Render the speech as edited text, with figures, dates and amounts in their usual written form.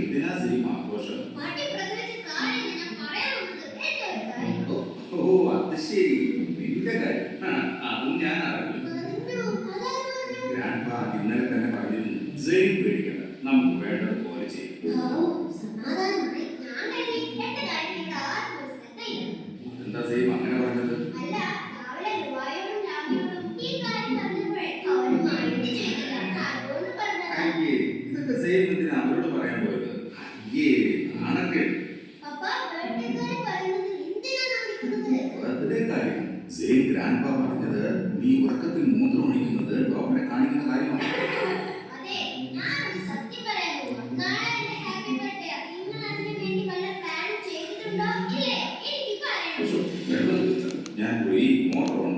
എന്തിനാ സെയിം ആഘോഷം? ഓ അത് ശരി, നിന്റെ കാര്യം അതും ഞാൻ അറിഞ്ഞു. ഗ്രാൻഡ്പാ ഇന്നലെ തന്നെ പറഞ്ഞിരുന്നു, സെയിം പേടിക്കണ്ട, നമുക്ക് വേണ്ടത് പോലെ ചെയ്യും. എന്താ സെയിം അങ്ങനെ പറഞ്ഞത്? അയ്യേ, ഇതൊക്കെ സെയിം എന്തിനാ അവരോട് പറയാൻ പോയത്? അയ്യേ നാണക്കേട്. ബർത്ത്ഡേ കാര്യം സെയിം ഗ്രാൻഡ്പാ പറഞ്ഞത് നീ ഉറക്കത്തിൽ മൂത്രം ഒഴിക്കുന്നത് ഡോക്ടറെ കാണിക്കുന്ന കാര്യമാണ്. ഞാൻ പോയി മോട്ടർ ഓൺ